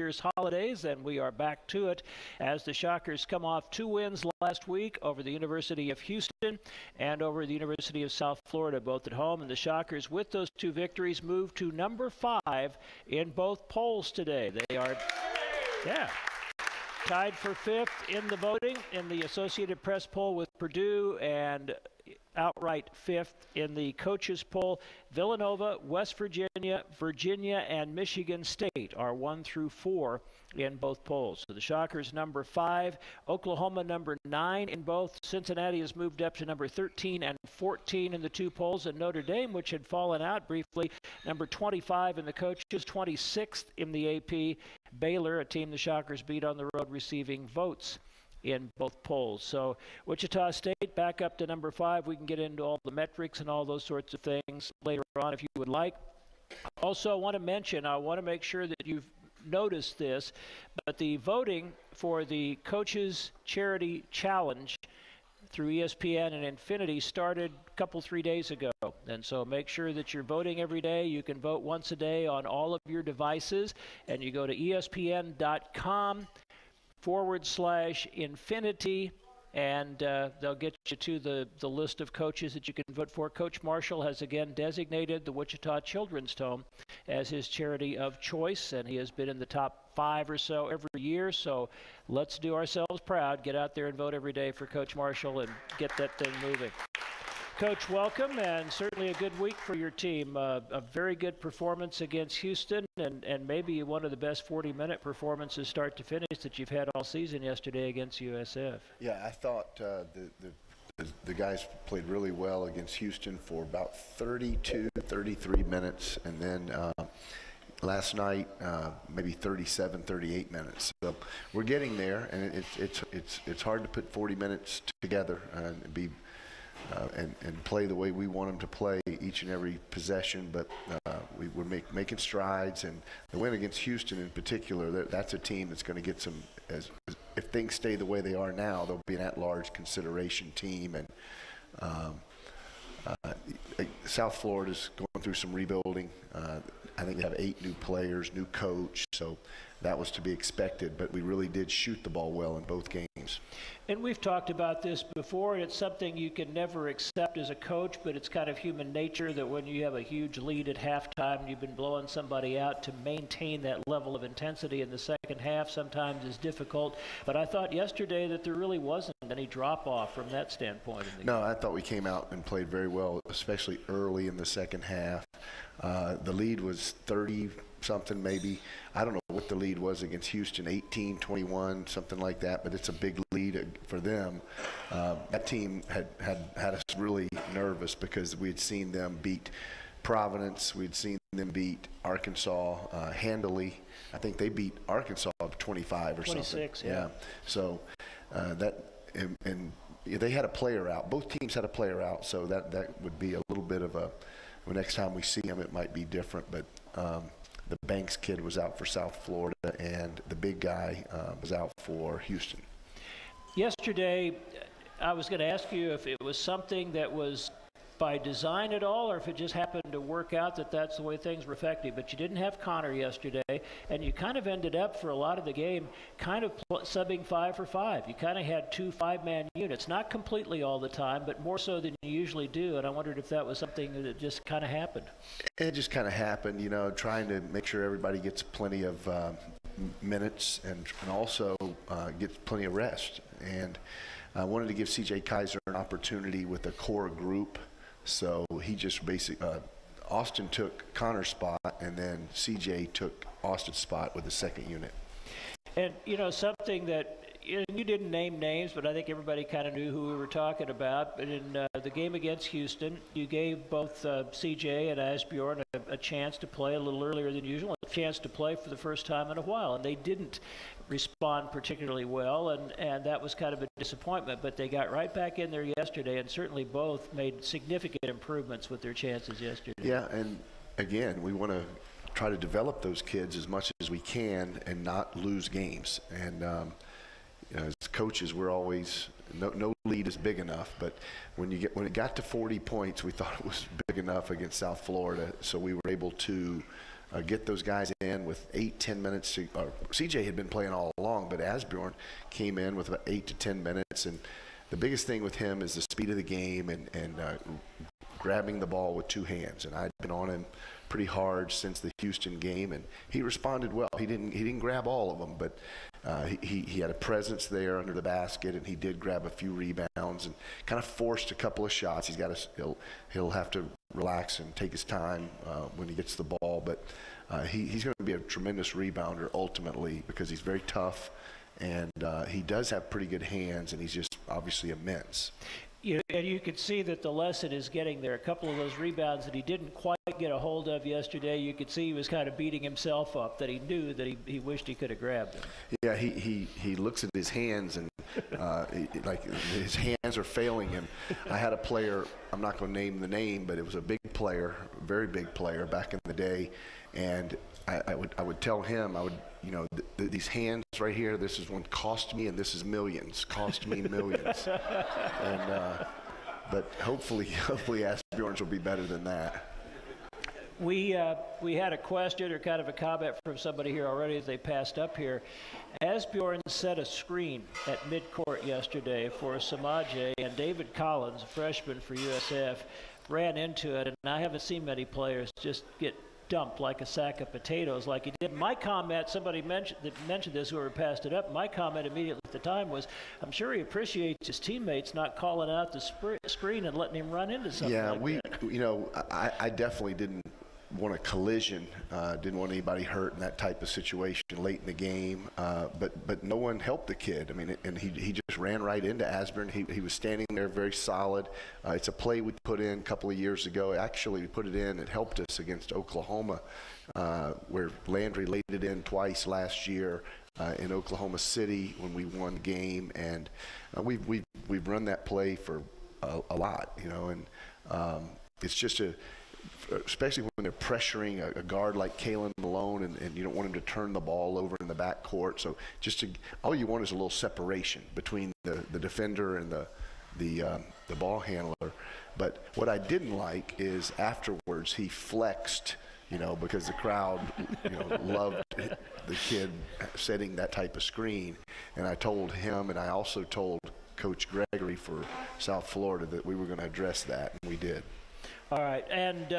Year's holidays, and we are back to it as the Shockers come off 2 wins last week over the University of Houston and over the University of South Florida, both at home. And the Shockers, with those 2 victories, move to number 5 in both polls today. They are, tied for 5th in the voting in the Associated Press poll with Purdue, and outright 5th in the coaches poll. Villanova, West Virginia, Virginia, and Michigan State are 1 through 4 in both polls. So the Shockers number 5, Oklahoma number 9 in both. Cincinnati has moved up to number 13 and 14 in the 2 polls, and Notre Dame, which had fallen out briefly, number 25 in the coaches, 26th in the AP. Baylor, a team the Shockers beat on the road, receiving votes in both polls. So Wichita State back up to number 5. We can get into all the metrics and all those sorts of things later on if you would like. Also, I want to make sure that you've noticed this, but the voting for the Coaches Charity Challenge through ESPN and Infinity started a 3 days ago. And so make sure that you're voting every day. You can vote once a day on all of your devices, and you go to ESPN.com/infinity, and they'll get you to the list of coaches that you can vote for. Coach Marshall has again designated the Wichita Children's Home as his charity of choice, and he has been in the top 5 or so every year. So let's do ourselves proud. Get out there and vote every day for Coach Marshall and get that thing moving. Coach, welcome, and certainly a good week for your team. A very good performance against Houston, and maybe one of the best 40-minute performances start to finish that you've had all season yesterday against USF. Yeah, I thought the guys played really well against Houston for about 32, 33 minutes, and then last night maybe 37, 38 minutes. So we're getting there, and it's hard to put 40 minutes together and be and play the way we want them to play each and every possession, but we're making strides. And the win against Houston in particular, that's a team that's going to get some, if things stay the way they are now, they'll be an at-large consideration team. And South Florida's going through some rebuilding. I think they have 8 new players, new coach, so that was to be expected, but we really did shoot the ball well in both games. And we've talked about this before, and it's something you can never accept as a coach, but it's kind of human nature that when you have a huge lead at halftime and you've been blowing somebody out, to maintain that level of intensity in the second half sometimes is difficult. But I thought yesterday that there really wasn't any drop-off from that standpoint. No, I thought we came out and played very well, especially early in the second half. The lead was 30-something maybe. I don't know what the lead was against Houston, 18, 21, something like that, but it's a big lead for them. That team had us really nervous because we had seen them beat Providence. We'd seen them beat Arkansas handily. I think they beat Arkansas 25 or 26, something. Yeah. So and they had a player out. Both teams had a player out, so that would be a little bit of a, the next time we see them, it might be different. But the Banks kid was out for South Florida, and the big guy was out for Houston. Yesterday, I was going to ask you if it was something that was by design at all, or if it just happened to work out that that's the way things were effective. But you didn't have Connor yesterday, and you kind of ended up for a lot of the game kind of subbing 5 for 5. You kind of had 2 5-man units, not completely all the time, but more so than you usually do. And I wondered if that was something that just kind of happened. It just kind of happened, you know, trying to make sure everybody gets plenty of minutes and also gets plenty of rest. And I wanted to give C.J. Kaiser an opportunity with a core group. So he just basically, Austin took Connor's spot, and then C.J. took Austin's spot with the second unit. And, you know, something that, you didn't name names, but I think everybody kind of knew who we were talking about. But in the game against Houston, you gave both C.J. and Asbjorn a chance to play a little earlier than usual, a chance to play for the first time in a while. And they didn't respond particularly well, and that was kind of a disappointment. But they got right back in there yesterday, and certainly both made significant improvements with their chances yesterday. Yeah, and again, we want to try to develop those kids as much as we can and not lose games. And you know, as coaches, we're always no lead is big enough. But when it got to 40 points, we thought it was big enough against South Florida, so we were able to get those guys in with 8-10 minutes. CJ had been playing all along, but Asbjorn came in with about 8 to 10 minutes. And the biggest thing with him is the speed of the game and grabbing the ball with two hands. And I'd been on him pretty hard since the Houston game, and he responded well. He didn't grab all of them, but he had a presence there under the basket, and he did grab a few rebounds and kind of forced a couple of shots. He'll have to relax and take his time when he gets the ball, but he's going to be a tremendous rebounder ultimately because he's very tough, and he does have pretty good hands, and he's just obviously immense. And you could see that the lesson is getting there. A couple of those rebounds that he didn't quite get a hold of yesterday, you could see he was kind of beating himself up, that he knew that he wished he could have grabbed them. Yeah, he looks at his hands and like his hands are failing him. I had a player, I'm not going to name the name, but it was a big player, very big player back in the day, and I would tell him, these hands right here, this is one cost me, and this is millions, cost me millions. And but hopefully Asbjorn's will be better than that. We had a question or kind of a comment from somebody here already as they passed up here. Asbjorn set a screen at midcourt yesterday for Samaje, and David Collins, a freshman for USF, ran into it, and I haven't seen many players just get dumped like a sack of potatoes like he did. My comment, somebody mentioned this, whoever passed it up, my comment immediately at the time was, I'm sure he appreciates his teammates not calling out the screen and letting him run into something like that. I definitely didn't want a collision, didn't want anybody hurt in that type of situation late in the game, but no one helped the kid. I mean, and he just ran right into Asbjorn. He was standing there very solid. It's a play we put in a couple of years ago. Actually, we put it in. It helped us against Oklahoma, where Landry laid it in twice last year in Oklahoma City when we won the game, and we've run that play for a lot, and it's just especially when they're pressuring a guard like Kalen Malone, and you don't want him to turn the ball over in the backcourt. So all you want is a little separation between the defender and the ball handler. But what I didn't like is afterwards he flexed, because the crowd, loved the kid setting that type of screen. And I told him, and I also told Coach Gregory for South Florida that we were going to address that, and we did. All right, and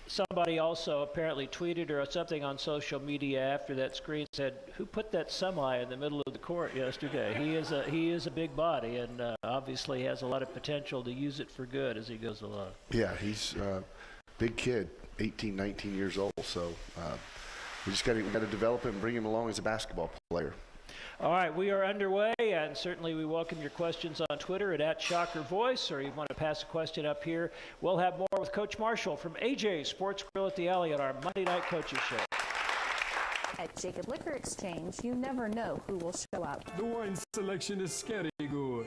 somebody also apparently tweeted or something on social media after that screen, said, "Who put that semi in the middle of the court yesterday?" He is a big body, and obviously has a lot of potential to use it for good as he goes along. Yeah, he's a big kid, 18, 19 years old. So we just got to develop him and bring him along as a basketball player. All right, we are underway, and certainly we welcome your questions on Twitter at @ShockerVoice, or you want to pass a question up here. We'll have more with Coach Marshall from AJ's Sports Grill at the Alley on our Monday Night Coaches Show. At Jacob Liquor Exchange, you never know who will show up. The wine selection is scary good.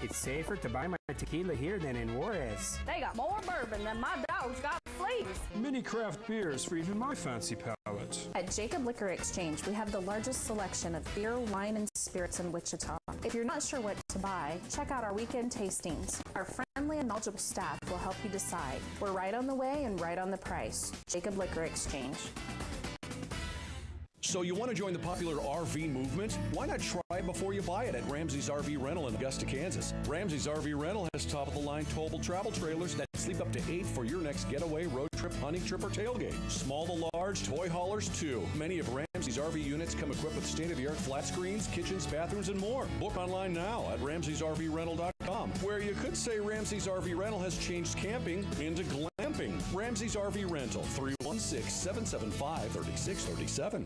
It's safer to buy my tequila here than in Juarez. They got more bourbon than my dog's got fleas. Many craft beers for even my fancy palate. At Jacob Liquor Exchange, we have the largest selection of beer, wine, and spirits in Wichita. If you're not sure what to buy, check out our weekend tastings. Our friendly and knowledgeable staff will help you decide. We're right on the way and right on the price. Jacob Liquor Exchange. So you want to join the popular RV movement? Why not try before you buy it at Ramsey's RV Rental in Augusta, Kansas? Ramsey's RV Rental has top-of-the-line towable travel trailers that sleep up to 8 for your next getaway, road trip, hunting trip, or tailgate. Small to large, toy haulers too. Many of Ramsey's RV units come equipped with state-of-the-art flat screens, kitchens, bathrooms, and more. Book online now at Ramsey'sRVRental.com, where you could say Ramsey's RV Rental has changed camping into glamping. Ramsey's RV Rental, 316-775-3637.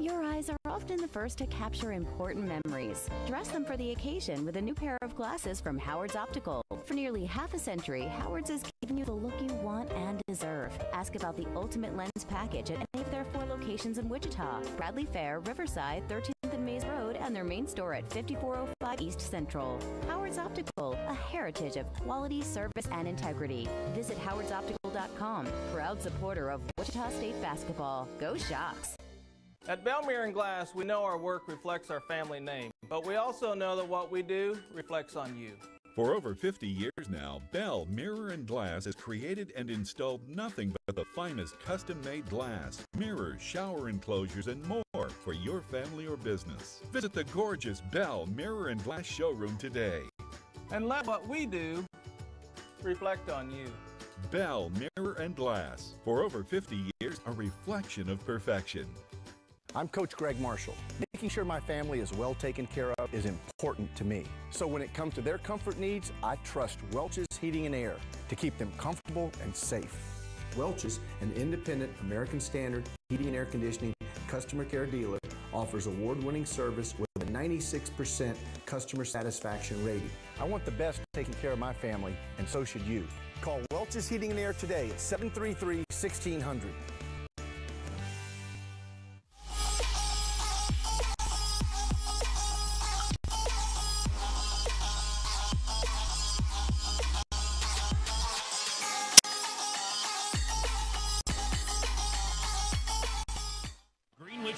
Your eyes are often the first to capture important memories. Dress them for the occasion with a new pair of glasses from Howard's Optical. For nearly half a century, Howard's has given you the look you want and deserve. Ask about the Ultimate Lens Package at any of their 4 locations in Wichita: Bradley Fair, Riverside, 13th and Mays Road, and their main store at 5405 East Central. Howard's Optical, a heritage of quality, service, and integrity. Visit howardsoptical.com, proud supporter of Wichita State basketball. Go Shocks! At Bell Mirror & Glass, we know our work reflects our family name, but we also know that what we do reflects on you. For over 50 years now, Bell Mirror & Glass has created and installed nothing but the the finest custom-made glass, mirrors, shower enclosures, and more for your family or business. Visit the gorgeous Bell Mirror and Glass Showroom today. And let what we do reflect on you. Bell Mirror and Glass. For over 50 years, a reflection of perfection. I'm Coach Gregg Marshall. Making sure my family is well taken care of is important to me. So when it comes to their comfort needs, I trust Welch's Heating and Air to keep them comfortable and safe. Welch's, an independent American Standard heating and air conditioning customer care dealer, offers award-winning service with a 96% customer satisfaction rating. I want the best taking care of my family, and so should you. Call Welch's Heating and Air today at 733-1600.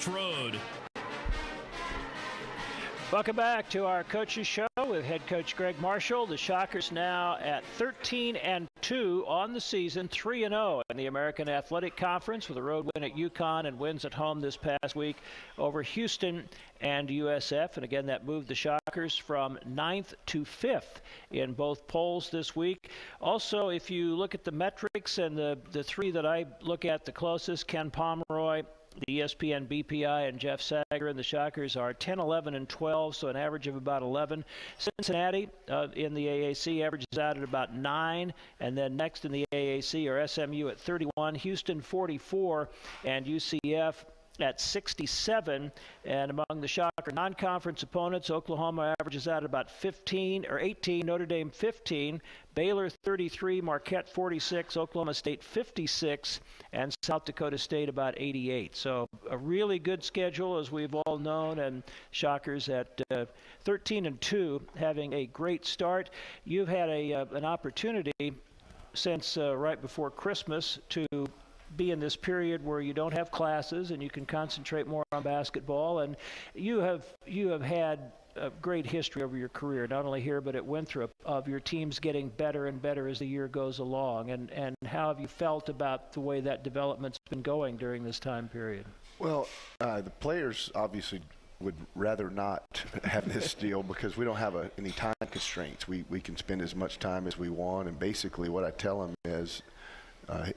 Road. Welcome back to our Coaches Show with head coach Gregg Marshall. The Shockers now at 13-2 on the season, 3-0 in the American Athletic Conference with a road win at UConn and wins at home this past week over Houston and USF. And again, that moved the Shockers from 9th to 5th in both polls this week. Also, if you look at the metrics and the three that I look at the closest, Ken Pomeroy, the ESPN BPI, and Jeff Sager, and the Shockers are 10, 11, and 12, so an average of about 11. Cincinnati in the AAC averages out at about 9, and then next in the AAC are SMU at 31, Houston 44, and UCF at 67. And among the Shocker non-conference opponents, Oklahoma averages out about 15 or 18, Notre Dame 15, Baylor 33, Marquette 46, Oklahoma State 56, and South Dakota State about 88. So a really good schedule, as we've all known, and Shockers at 13-2, having a great start. You've had an opportunity since right before Christmas to be in this period where you don't have classes and you can concentrate more on basketball, and you have had a great history over your career, not only here but at Winthrop, of your teams getting better and better as the year goes along, and how have you felt about the way that development's been going during this time period? Well, the players obviously would rather not have this deal because we don't have any time constraints. We can spend as much time as we want, and basically what I tell them is,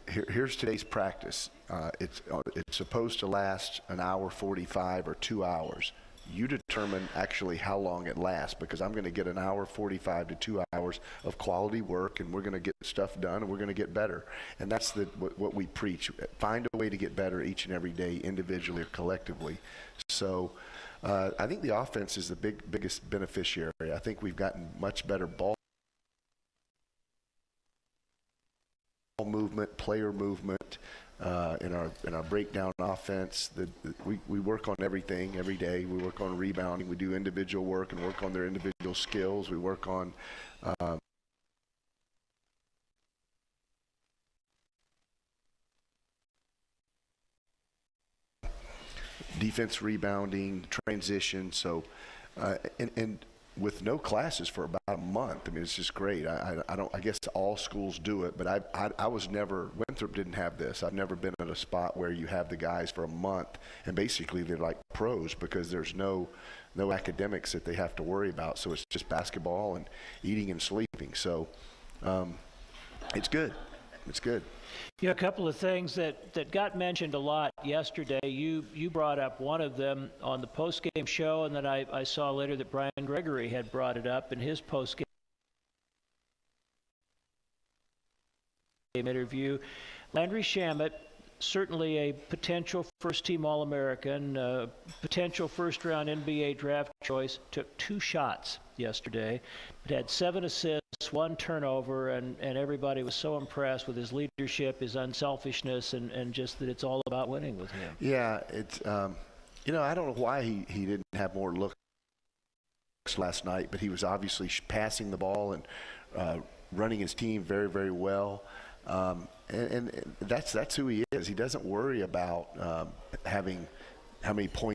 here's today's practice. It's supposed to last an hour 45 or 2 hours. You determine actually how long it lasts, because I'm going to get an hour 45 to 2 hours of quality work, and we're going to get stuff done, and we're going to get better. And that's what we preach. Find a way to get better each and every day, individually or collectively. So I think the offense is the biggest beneficiary. I think we've gotten much better ball movement, player movement, in our breakdown offense. We work on everything every day. We work on rebounding. We do individual work and work on their individual skills. We work on defense, rebounding, transition. So and with no classes for about a month. I mean, it's just great. I guess all schools do it, but I was never, Winthrop didn't have this. I've never been at a spot where you have the guys for a month and basically they're like pros because there's no academics that they have to worry about. So it's just basketball and eating and sleeping. So it's good. It's good. Yeah, a couple of things that got mentioned a lot yesterday. You brought up one of them on the post-game show, and then I saw later that Brian Gregory had brought it up in his post-game interview. Landry Shamet, certainly a potential first-team All-American, potential first-round NBA draft choice, took 2 shots yesterday. It had 7 assists, 1 turnover, and everybody was so impressed with his leadership, his unselfishness, and just that it's all about winning with him. Yeah, it's I don't know why he didn't have more looks last night, but he was obviously passing the ball and running his team very, very well. And that's who he is. He doesn't worry about having how many points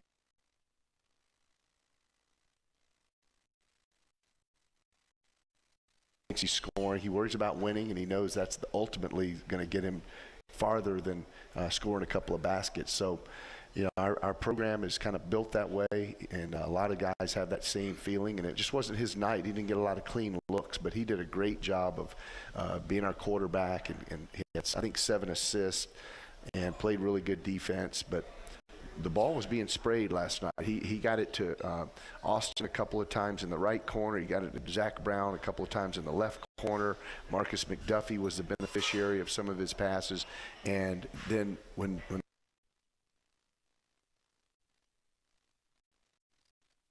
he's scoring. He worries about winning, and he knows that's ultimately going to get him farther than scoring a couple of baskets. So, you know, our program is kind of built that way, and a lot of guys have that same feeling, and it just wasn't his night. He didn't get a lot of clean looks, but he did a great job of being our quarterback, and he had, I think, 7 assists and played really good defense. But the ball was being sprayed last night. He got it to Austin a couple of times in the right corner. He got it to Zach Brown a couple of times in the left corner. Marcus McDuffie was the beneficiary of some of his passes. And then when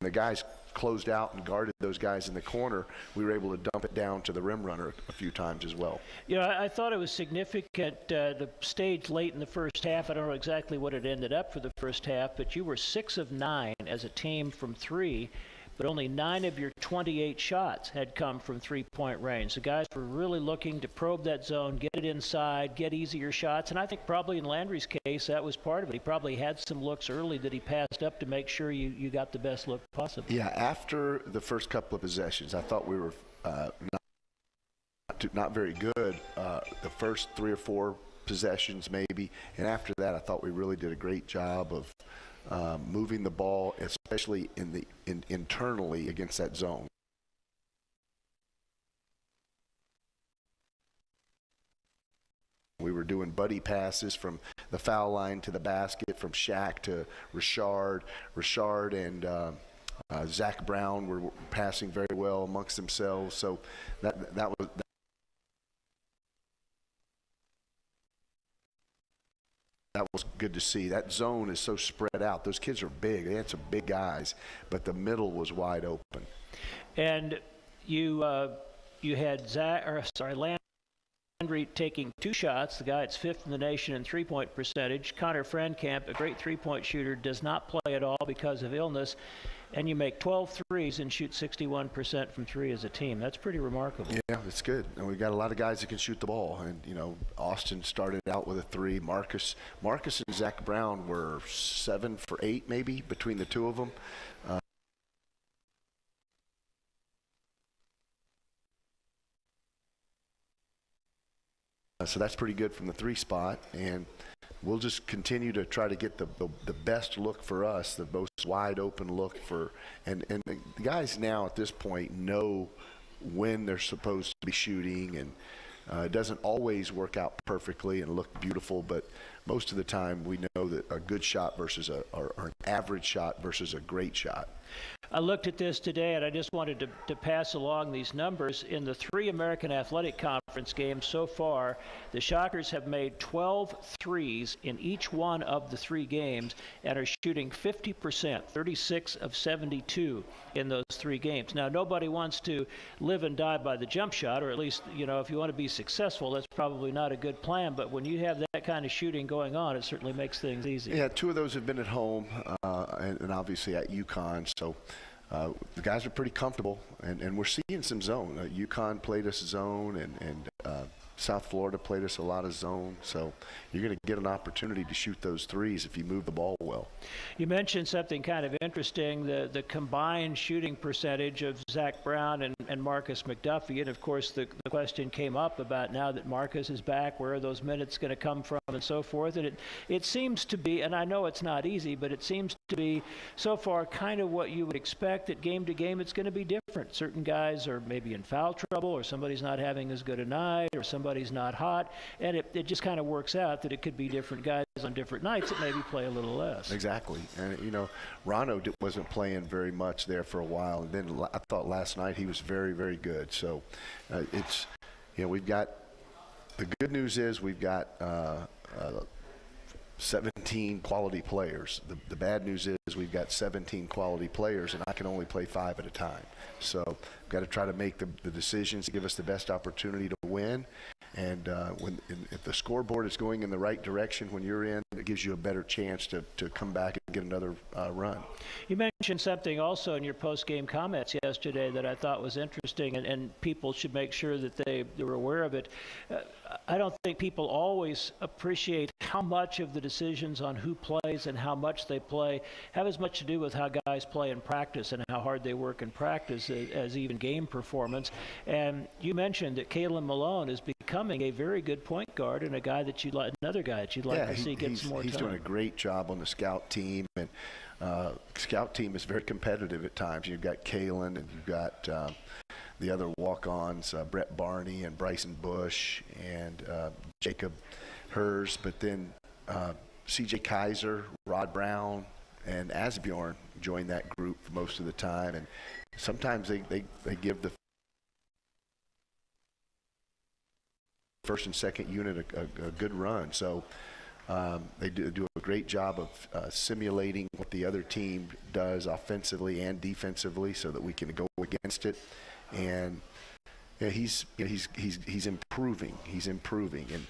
the guys closed out and guarded those guys in the corner, we were able to dump it down to the rim runner a few times as well. Yeah, I thought it was significant, the stage late in the first half. I don't know exactly what it ended up for the first half, but you were 6 of 9 as a team from 3, but only 9 of your 28 shots had come from three-point range. The guys were really looking to probe that zone, get it inside, get easier shots, and I think probably in Landry's case that was part of it. He probably had some looks early that he passed up to make sure you got the best look possible. Yeah, after the first couple of possessions, I thought we were not very good the first 3 or 4 possessions maybe, and after that I thought we really did a great job of moving the ball, especially internally against that zone. We were doing buddy passes from the foul line to the basket, from Shaq to Richard. Richard and Zach Brown were passing very well amongst themselves. So that was good to see. That zone is so spread out. Those kids are big. They had some big guys, but the middle was wide open. And you had Landry taking 2 shots. The guy that's 5th in the nation in three-point percentage. Connor Friendkamp, a great three-point shooter, does not play at all because of illness. And you make 12 threes and shoot 61% from 3 as a team. That's pretty remarkable. Yeah, it's good. And we've got a lot of guys that can shoot the ball. And, you know, Austin started out with a 3. Marcus and Zach Brown were 7 for 8 maybe between the two of them. So that's pretty good from the 3 spot. And we'll just continue to try to get the best look for us, the most wide open look for, and the guys now at this point know when they're supposed to be shooting, and it doesn't always work out perfectly and look beautiful, but most of the time we know that a good shot versus or an average shot versus a great shot. I looked at this today, and I just wanted to pass along these numbers. In the 3 American Athletic Conference games so far, the Shockers have made 12 threes in each one of the 3 games and are shooting 50%, 36 of 72 in those 3 games. Now, nobody wants to live and die by the jump shot, or at least, you know, if you want to be successful, that's probably not a good plan. But when you have that kind of shooting going on, it certainly makes things easy. Yeah, 2 of those have been at home and obviously at UConn. So the guys are pretty comfortable, and we're seeing some zone. UConn played us zone, and South Florida played us a lot of zone. So you're going to get an opportunity to shoot those threes if you move the ball well. You mentioned something kind of interesting, the combined shooting percentage of Zach Brown and Marcus McDuffie. And, of course, the question came up about now that Marcus is back, where are those minutes going to come from and so forth. And it seems to be, and I know it's not easy, but it seems to be so far kind of what you would expect, that game to game it's going to be different. Certain guys are maybe in foul trouble, or somebody's not having as good a night, or somebody's not hot, and it just kind of works out that it could be different guys on different nights that maybe play a little less. Exactly. And, you know, Rano wasn't playing very much there for a while, and then I thought last night he was very, very good. So it's, you know, we've got, the good news is we've got 17 quality players. The bad news is we've got 17 quality players, and I can only play 5 at a time. So we've got to try to make the decisions to give us the best opportunity to win. And if the scoreboard is going in the right direction when you're in, it gives you a better chance to come back and get another run. You mentioned something also in your post-game comments yesterday that I thought was interesting, and people should make sure that they were aware of it. I don't think people always appreciate how much of the decisions on who plays and how much they play have as much to do with how guys play in practice and how hard they work in practice as even game performance. And you mentioned that Kalen Malone has become becoming a very good point guard and a guy that you'd like, another guy that you'd like to see get some more time. He's doing a great job on the scout team, and scout team is very competitive at times. You've got Kalen, and you've got the other walk-ons, Brett Barney and Bryson Bush and Jacob Hers, but then C.J. Kaiser, Rod Brown, and Asbjorn join that group for most of the time, and sometimes they give the first and second unit a good run. So they do a great job of simulating what the other team does offensively and defensively, so that we can go against it. And yeah, he's improving. He's improving. And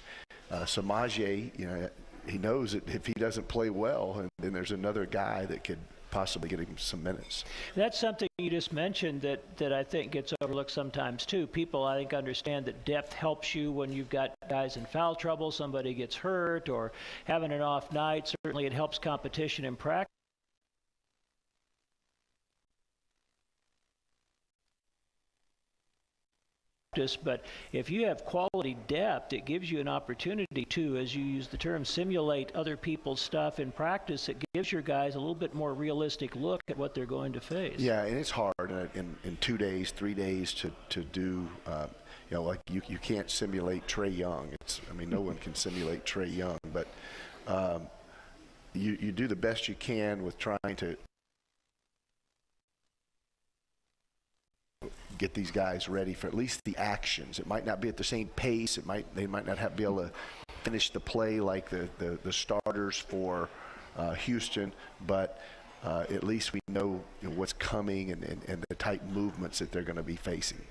Samaje, he knows that if he doesn't play well, and then there's another guy that could possibly get him some minutes. That's something you just mentioned that I think gets overlooked sometimes too. People, I think, understand that depth helps you when you've got guys in foul trouble, somebody gets hurt, or having an off night. Certainly it helps competition in practice. But if you have quality depth, it gives you an opportunity to, as you use the term, simulate other people's stuff in practice. It gives your guys a little bit more realistic look at what they're going to face. Yeah, and it's hard in 2 days, 3 days to do. Like you can't simulate Trae Young. No one can simulate Trae Young, but you do the best you can with trying to get these guys ready for at least the actions. It might not be at the same pace. They might not be able to finish the play like the starters for Houston, but at least we know what's coming and the type movements that they're going to be facing.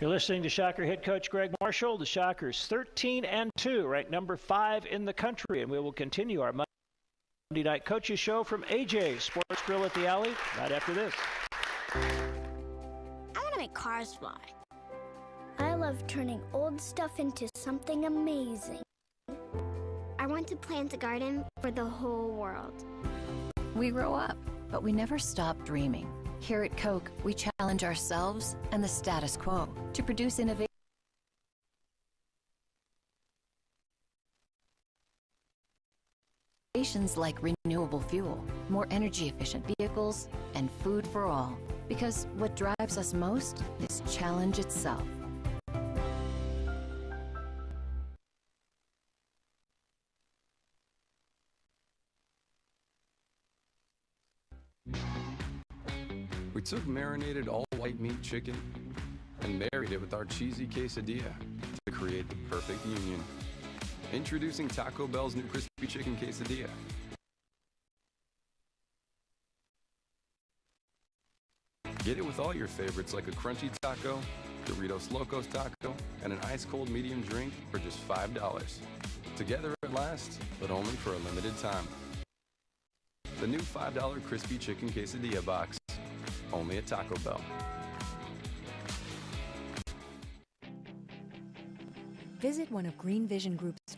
You're listening to Shocker head coach Gregg Marshall. The Shockers 13-2, ranked number 5 in the country, and we will continue our Monday Night Coaches show from AJ's Sports Grill at the Alley right after this. Make cars fly. I love turning old stuff into something amazing. I want to plant a garden for the whole world. We grow up, but we never stop dreaming. Here at Coke, we challenge ourselves and the status quo to produce innovations like renewable fuel, more energy-efficient vehicles, and food for all. Because what drives us most is challenge itself. We took marinated all-white meat chicken and married it with our cheesy quesadilla to create the perfect union. Introducing Taco Bell's new crispy chicken quesadilla. Get it with all your favorites like a crunchy taco, Doritos Locos taco, and an ice-cold medium drink for just $5. Together at last, but only for a limited time. The new $5 crispy chicken quesadilla box, only at Taco Bell. Visit one of Green Vision Group's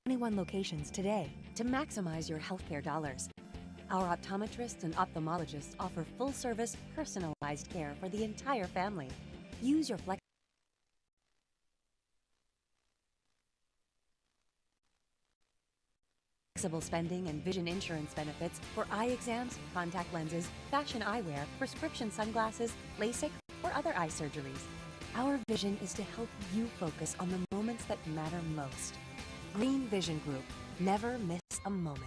21 locations today to maximize your healthcare dollars. Our optometrists and ophthalmologists offer full-service, personalized care for the entire family. Use your flexible spending and vision insurance benefits for eye exams, contact lenses, fashion eyewear, prescription sunglasses, LASIK, or other eye surgeries. Our vision is to help you focus on the moments that matter most. Green Vision Group. Never miss a moment.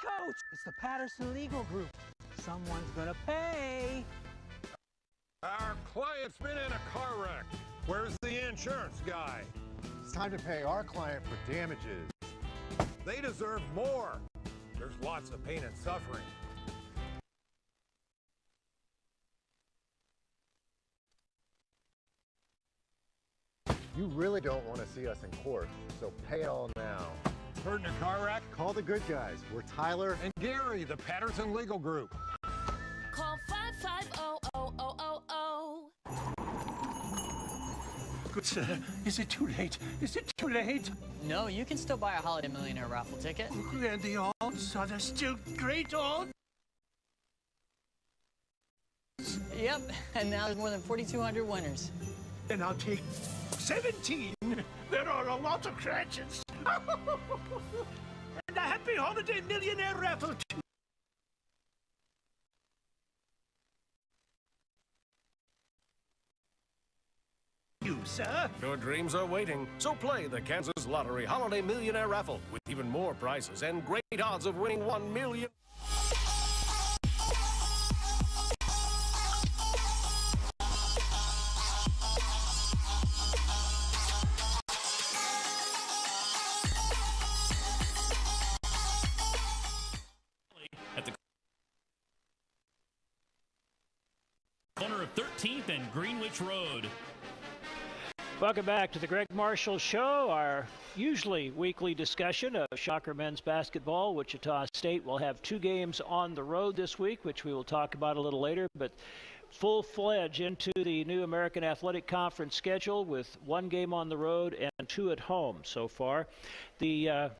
Coach, it's the Patterson Legal Group. Someone's gonna pay. Our client's been in a car wreck. Where's the insurance guy? It's time to pay our client for damages. They deserve more. There's lots of pain and suffering. You really don't want to see us in court, so pay it all now. Hurt in a car wreck? Call the good guys. We're Tyler and Gary, the Patterson Legal Group. Call 550-0000. Is it too late? Is it too late? No, you can still buy a Holiday Millionaire raffle ticket. And the odds are there still great odds? Yep, and now there's more than 4,200 winners. Then I'll take 17. There are a lot of scratches. And a happy holiday millionaire raffle, too. You, sir. Your dreams are waiting, so play the Kansas Lottery Holiday Millionaire Raffle with even more prizes and great odds of winning $1 million. At the corner of 13th and Greenwich Road. Welcome back to the Gregg Marshall Show, our usually weekly discussion of Shocker men's basketball. Wichita State will have 2 games on the road this week, which we will talk about a little later, but full-fledged into the new American Athletic Conference schedule with 1 game on the road and 2 at home so far. The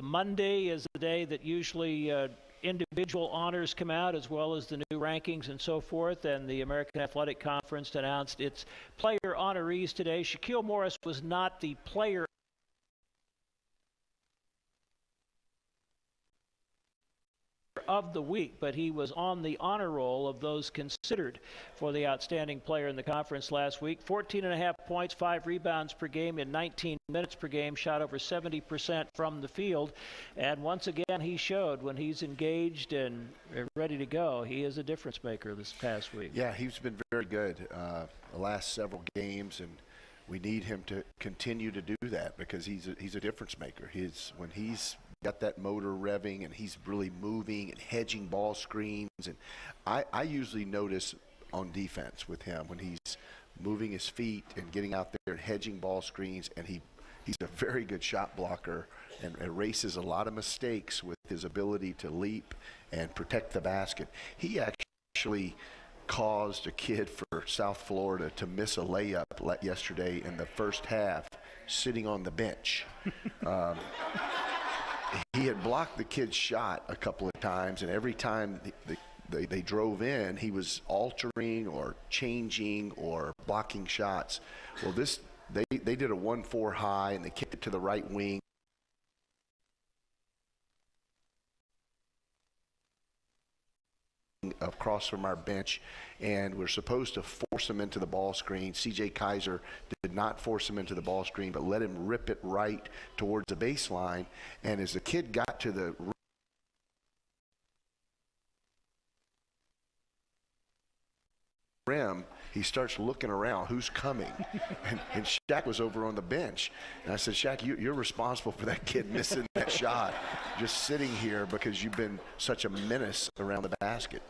Monday is the day that usually individual honors come out, as well as the new rankings and so forth, and the American Athletic Conference announced its player honorees today. Shaquille Morris was not the player of the week, but he was on the honor roll of those considered for the outstanding player in the conference last week. 14.5 points, 5 rebounds per game in 19 minutes per game, shot over 70% from the field, and once again he showed when he's engaged and ready to go, he is a difference maker this past week. Yeah, he's been very good the last several games, and we need him to continue to do that because he's a difference maker. When he's got that motor revving and he's really moving and hedging ball screens, and I usually notice on defense with him when he's moving his feet and getting out there and hedging ball screens, and he's a very good shot blocker and erases a lot of mistakes with his ability to leap and protect the basket. He actually caused a kid for South Florida to miss a layup yesterday in the first half sitting on the bench. He had blocked the kid's shot a couple of times, and every time they drove in, he was altering or changing or blocking shots. Well, they did a 1-4 high, and they kicked it to the right wing. Across from our bench, and we're supposed to force him into the ball screen. C.J. Kaiser did not force him into the ball screen, but let him rip it right towards the baseline. And as the kid got to the rim, he starts looking around, who's coming? and Shaq was over on the bench. And I said, Shaq, you're responsible for that kid missing that shot, just sitting here because you've been such a menace around the basket.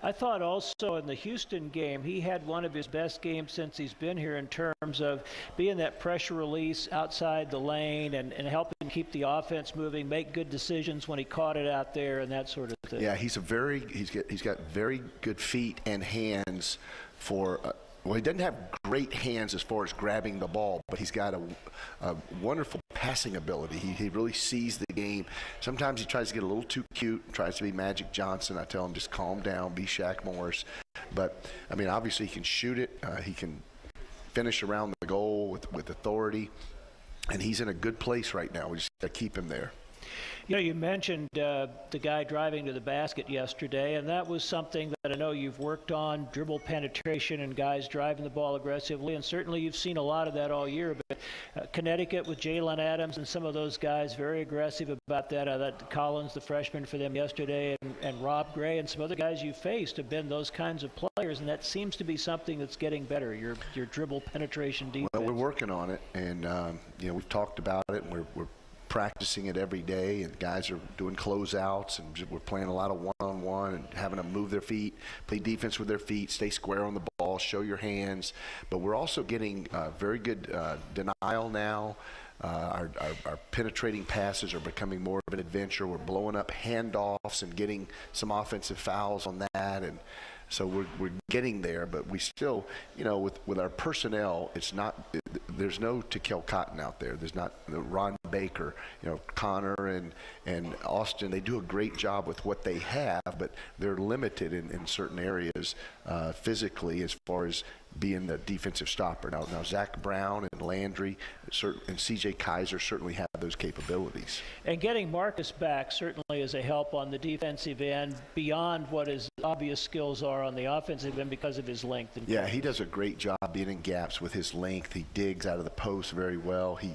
I thought also in the Houston game, he had one of his best games since he's been here in terms of being that pressure release outside the lane and helping keep the offense moving, make good decisions when he caught it out there and that sort of thing. Yeah, he's got very good feet and hands for well, he doesn't have great hands as far as grabbing the ball, but he's got a wonderful passing ability. He really sees the game. Sometimes he tries to get a little too cute, tries to be Magic Johnson. I tell him, just calm down, be Shaq Morris. But, I mean, obviously he can shoot it. He can finish around the goal with authority. And he's in a good place right now. We just got to keep him there. You know, you mentioned the guy driving to the basket yesterday, and that was something that I know you've worked on, dribble penetration and guys driving the ball aggressively, and certainly you've seen a lot of that all year. But Connecticut with Jalen Adams and some of those guys, very aggressive about that. That Collins, the freshman for them yesterday, and Rob Gray and some other guys you faced have been those kinds of players, and that seems to be something that's getting better, your dribble penetration defense. Well, we're working on it, and you know, we've talked about it, and we're practicing it every day, and guys are doing closeouts, and we're playing a lot of one-on-one and having them move their feet, play defense with their feet, stay square on the ball, show your hands. But we're also getting very good denial now. Our penetrating passes are becoming more of an adventure. We're blowing up handoffs and getting some offensive fouls on that, and so we're getting there, but we still, you know, with our personnel, it's not, there's no To Kill Cotton out there. There's not Ron Baker. Connor and Austin, they do a great job with what they have, but they're limited in certain areas physically as far as being the defensive stopper. Now Zach Brown and Landry and C.J. Kaiser certainly have those capabilities. And getting Marcus back certainly is a help on the defensive end beyond what his obvious skills are on the offensive end because of his length. Yeah, he does a great job being in gaps with his length. He digs out of the post very well. He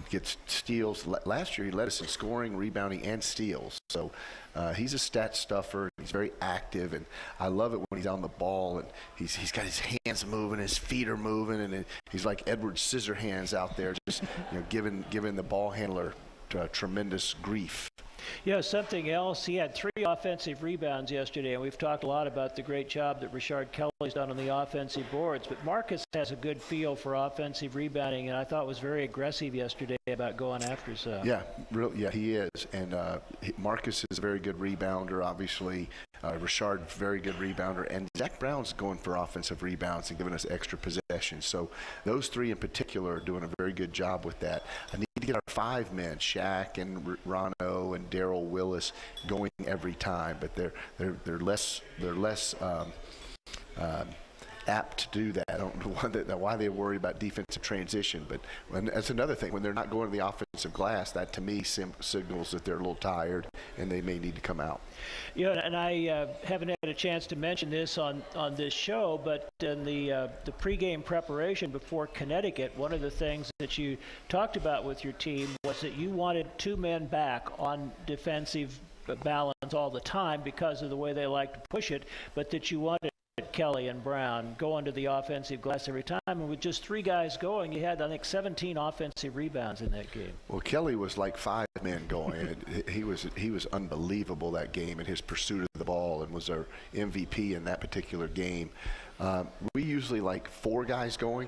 gets steals. Last year he led us in scoring, rebounding, and steals. So he's a stat stuffer. He's very active, and I love it when he's on the ball and he's got his hands moving, his feet are moving, and he's like Edward Scissorhands out there, just giving the ball handler tremendous grief. Yeah, something else. He had 3 offensive rebounds yesterday, and we've talked a lot about the great job that Rashard Kelly's done on the offensive boards. But Marcus has a good feel for offensive rebounding, and I thought was very aggressive yesterday about going after some. Yeah, he is. And Marcus is a very good rebounder, obviously. Rashard, very good rebounder. And Zach Brown's going for offensive rebounds and giving us extra possessions. So those 3 in particular are doing a very good job with that. I need to get our 5 men, Shaq and Rono and Darrell Willis, going every time, but they're less apt to do that. I don't know why they worry about defensive transition, but that's another thing. When they're not going to the offensive glass, that to me signals that they're a little tired and they may need to come out. Yeah, and I haven't had a chance to mention this on this show, but in the pregame preparation before Connecticut, one of the things that you talked about with your team was that you wanted 2 men back on defensive balance all the time because of the way they like to push it, but that you wanted Kelly and Brown going to the offensive glass every time, and with just 3 guys going, you had, I think, 17 offensive rebounds in that game. Well, Kelly was like 5 men going. he was unbelievable that game in his pursuit of the ball and was our MVP in that particular game. We usually like 4 guys going.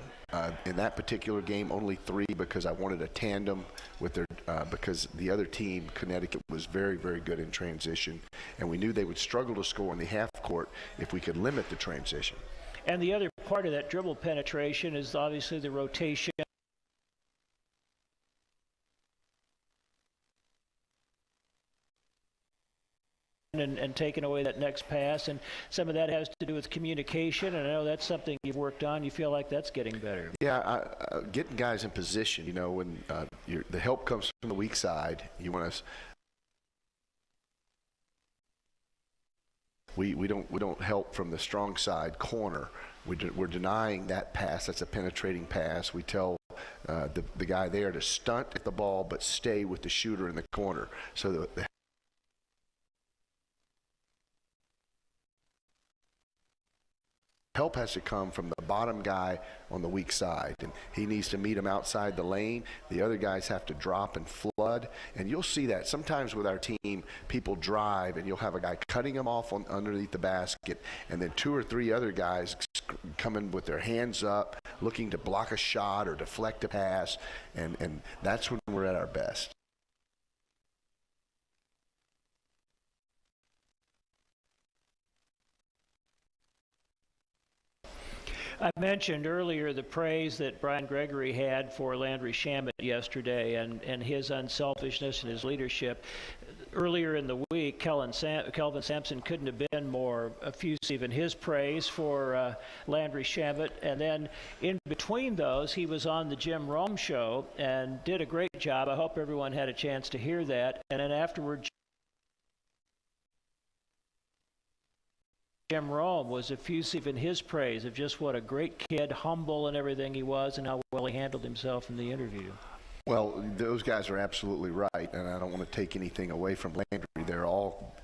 In that particular game, only 3 because I wanted a tandem with their because the other team, Connecticut, was very, very good in transition, and we knew they would struggle to score in the half court if we could limit the transition. And the other part of that dribble penetration is obviously the rotation. And taking away that next pass, and some of that has to do with communication, and I know that's something you've worked on. You feel like that's getting better. Yeah, getting guys in position. When the help comes from the weak side, you want to. We don't help from the strong side corner. We're denying that pass. That's a penetrating pass. We tell the guy there to stunt at the ball but stay with the shooter in the corner. So the help has to come from the bottom guy on the weak side, and he needs to meet him outside the lane. The other guys have to drop and flood, and you'll see that sometimes with our team. People drive, and you'll have a guy cutting them off underneath the basket, and then 2 or 3 other guys coming with their hands up, looking to block a shot or deflect a pass, and that's when we're at our best. I mentioned earlier the praise that Brian Gregory had for Landry Shamet yesterday and his unselfishness and his leadership. Earlier in the week, Kelvin Sampson couldn't have been more effusive in his praise for Landry Shamet. And then in between those, he was on the Jim Rome show and did a great job. I hope everyone had a chance to hear that. And then afterward, Jim Rome was effusive in his praise of just what a great kid, humble and everything he was, and how well he handled himself in the interview. Well, those guys are absolutely right, and I don't want to take anything away from Landry. They're all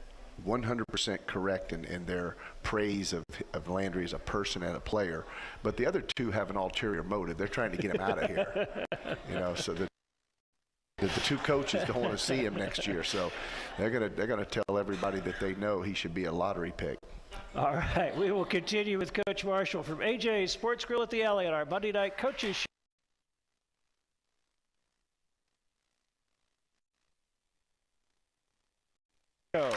100% correct in their praise of Landry as a person and a player. But the other 2 have an ulterior motive. They're trying to get him out of here. So that the 2 coaches don't want to see him next year. So they're gonna tell everybody that they know he should be a lottery pick. All right, we will continue with Coach Marshall from AJ's Sports Grill at the Alley on our Monday Night Coaches Show.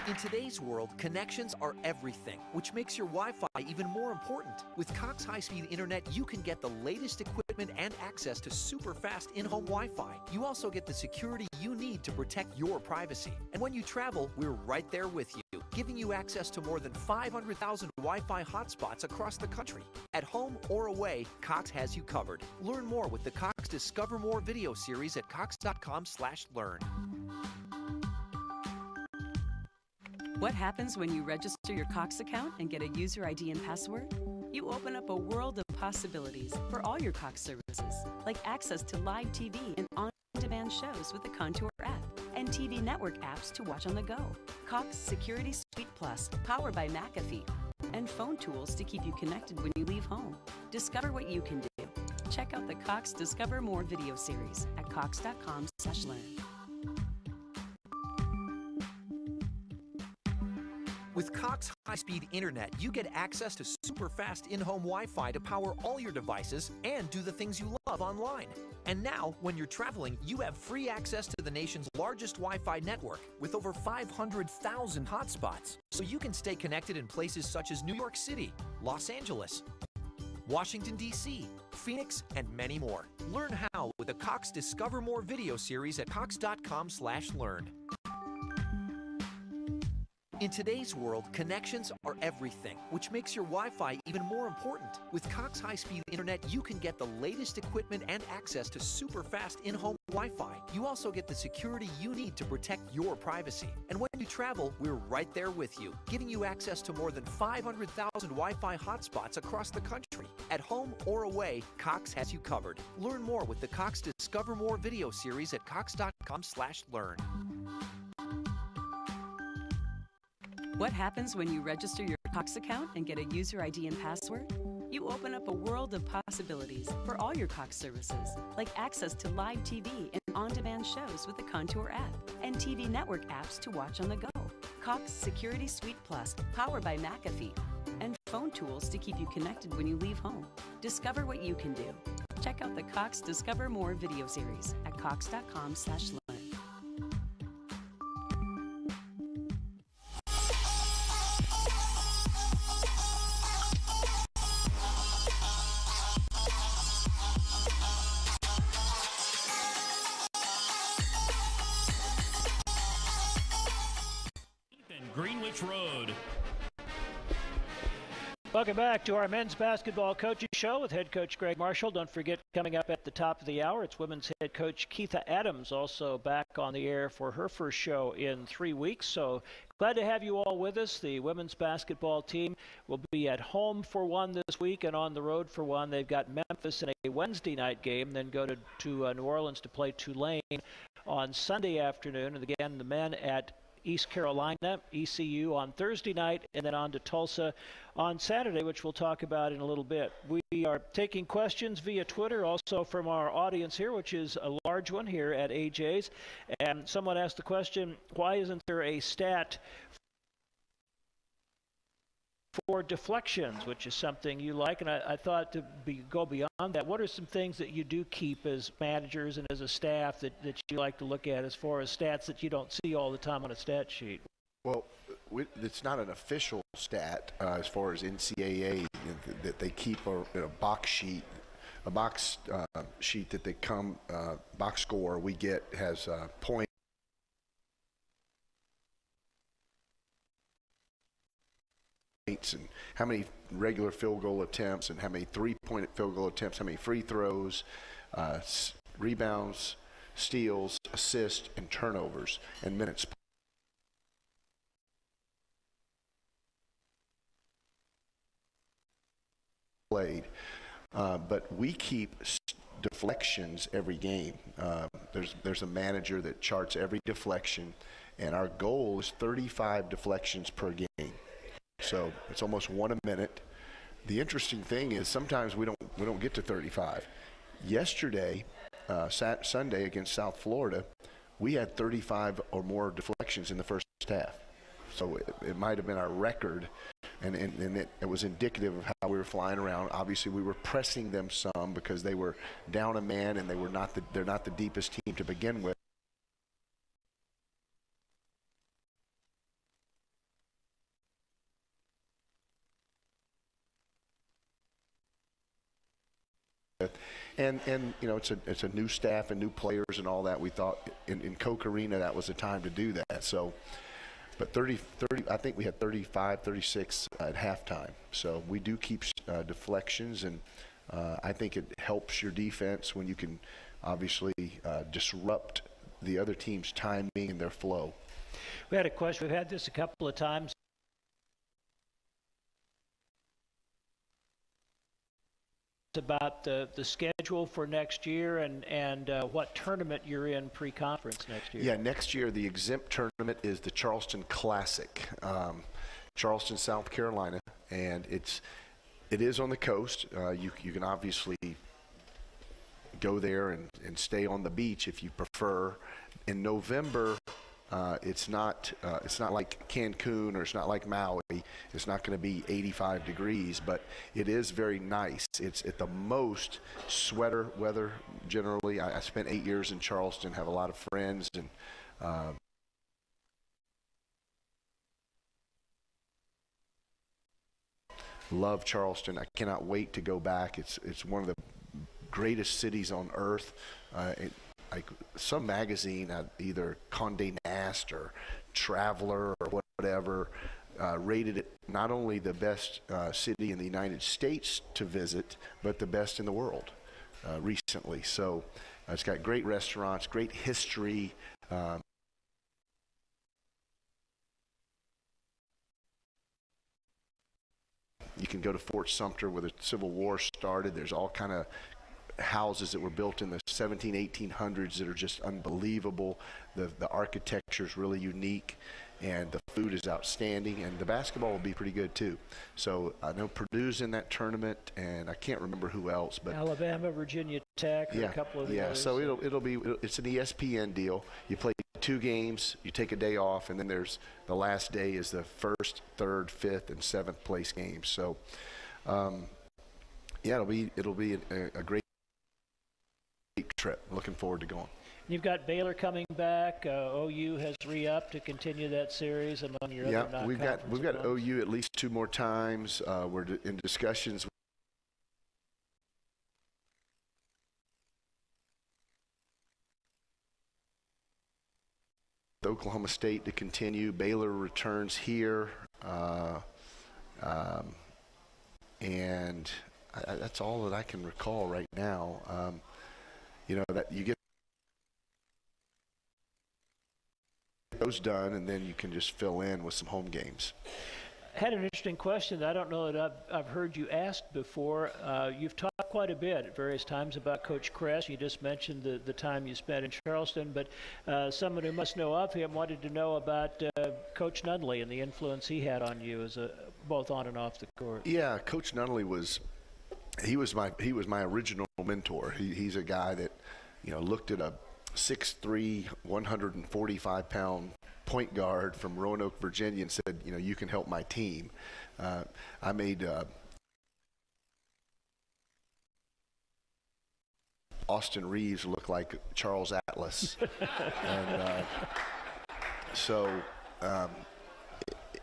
In today's world, connections are everything, which makes your Wi-Fi even more important. With Cox High-Speed Internet, you can get the latest equipment equipment and access to super fast in-home Wi-Fi. You also get the security you need to protect your privacy. And when you travel, we're right there with you, giving you access to more than 500,000 Wi-Fi hotspots across the country. At home or away, Cox has you covered. Learn more with the Cox Discover More video series at cox.com/learn. What happens when you register your Cox account and get a user ID and password? You open up a world of possibilities for all your Cox services, like access to live TV and on-demand shows with the Contour app, and TV network apps to watch on the go. Cox Security Suite Plus, powered by McAfee, and phone tools to keep you connected when you leave home. Discover what you can do. Check out the Cox Discover More video series at cox.com/learn. With Cox high-speed internet, you get access to super fast in-home Wi-Fi to power all your devices and do the things you love online. And now, when you're traveling, you have free access to the nation's largest Wi-Fi network with over 500,000 hotspots. So you can stay connected in places such as New York City, Los Angeles, Washington, D.C., Phoenix, and many more. Learn how with the Cox Discover More video series at cox.com/learn. In today's world, connections are everything, which makes your Wi-Fi even more important. With Cox high-speed internet, you can get the latest equipment and access to super fast in-home Wi-Fi. You also get the security you need to protect your privacy. And when you travel, we're right there with you, giving you access to more than 500,000 Wi-Fi hotspots across the country. At home or away, Cox has you covered. Learn more with the Cox Discover More video series at cox.com/learn. What happens when you register your Cox account and get a user ID and password? You open up a world of possibilities for all your Cox services, like access to live TV and on-demand shows with the Contour app, and TV network apps to watch on the go. Cox Security Suite Plus, powered by McAfee, and phone tools to keep you connected when you leave home. Discover what you can do. Check out the Cox Discover More video series at cox.com/learn. Greenwich Road. Welcome back to our men's basketball coaching show with head coach Gregg Marshall. Don't forget, coming up at the top of the hour, it's women's head coach Keitha Adams, also back on the air for her first show in 3 weeks. So glad to have you all with us. The women's basketball team will be at home for one this week and on the road for one. They've got Memphis in a Wednesday night game, then go to New Orleans to play Tulane on Sunday afternoon. And again, the men at East Carolina, ECU on Thursday night, and then on to Tulsa on Saturday, which we'll talk about in a little bit. We are taking questions via Twitter, also from our audience here, which is a large one here at AJ's. And someone asked the question, why isn't there a stat for deflections, which is something you like? And I thought to go beyond that, what are some things that you do keep as managers and as a staff that you like to look at as far as stats that you don't see all the time on a stat sheet? Well, it's not an official stat as far as NCAA that they keep a box sheet. A box sheet that they come, box score we get has points and how many regular field goal attempts and how many three-point field goal attempts, how many free throws, rebounds, steals, assists, and turnovers, and minutes played. But we keep deflections every game. There's a manager that charts every deflection, and our goal is 35 deflections per game. So it's almost one a minute. The interesting thing is sometimes we don't get to 35. Yesterday, Sunday against South Florida, we had 35 or more deflections in the first half. So it might have been our record, and it was indicative of how we were flying around. Obviously, we were pressing them some because they were down a man and they're not the deepest team to begin with. And you know, it's a new staff and new players and all that. We thought in Coke Arena that was the time to do that. So, but 30, I think we had 35, 36 at halftime. So we do keep deflections, and I think it helps your defense when you can obviously disrupt the other team's timing and their flow. We had a question. We've had this a couple of times. About the schedule for next year and what tournament you're in pre-conference next year. Yeah, next year the exempt tournament is the Charleston Classic, Charleston, South Carolina, and it is on the coast. You can obviously go there and stay on the beach if you prefer. In November, it's not like Cancun or it's not like Maui. It's not going to be 85 degrees, but it is very nice. It's at the most sweater weather generally. I spent 8 years in Charleston, have a lot of friends, and love Charleston. I cannot wait to go back. It's one of the greatest cities on earth. Like some magazine, either Condé Nast or Traveler or whatever, rated it not only the best city in the United States to visit, but the best in the world recently. So it's got great restaurants, great history. You can go to Fort Sumter where the Civil War started. There's all kind of houses that were built in the 1800s that are just unbelievable. The architecture is really unique, and the food is outstanding, and the basketball will be pretty good too. So I know Purdue's in that tournament, and I can't remember who else, but Alabama, Virginia Tech, or a couple of the others. So it's an ESPN deal. You play 2 games, you take a day off, and then there's the last day is the 1st, 3rd, 5th, and 7th place games. So yeah, it'll be a great trip. Looking forward to going. You've got Baylor coming back. OU has re-upped to continue that series among your other non-conference we've got opponents. OU at least 2 more times. We're in discussions with Oklahoma State to continue. Baylor returns here, and that's all that I can recall right now. You know, that you get those done, and then you can just fill in with some home games. I had an interesting question that I don't know that I've heard you asked before. You've talked quite a bit at various times about Coach Kress. You just mentioned the time you spent in Charleston, but someone who must know of him wanted to know about Coach Nunley and the influence he had on you as both on and off the court. Yeah, Coach Nunley was my original mentor. He's a guy that, you know, looked at a 6'3", 145-pound point guard from Roanoke, Virginia, and said, you know, you can help my team. I made Austin Reeves look like Charles Atlas.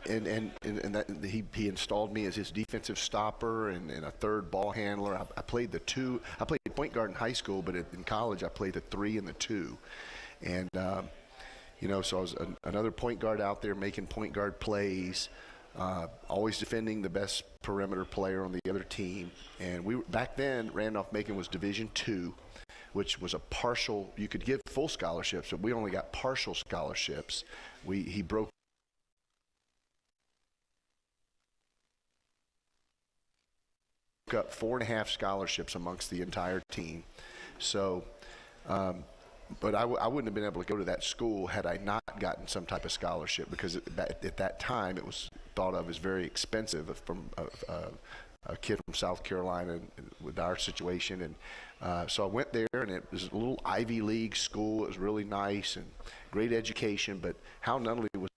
And that he installed me as his defensive stopper and a third ball handler. I played point guard in high school, but in college I played the 3 and the 2. And you know, so I was another point guard out there making point guard plays, always defending the best perimeter player on the other team. And back then Randolph-Macon was Division II, which was a partial. You could give full scholarships, but we only got partial scholarships. He broke up 4.5 scholarships amongst the entire team. So, but I wouldn't have been able to go to that school had I not gotten some type of scholarship, because at that time it was thought of as very expensive from a kid from South Carolina with our situation. And so I went there, and it was a little Ivy League school. It was really nice and great education, but Hal Nunley was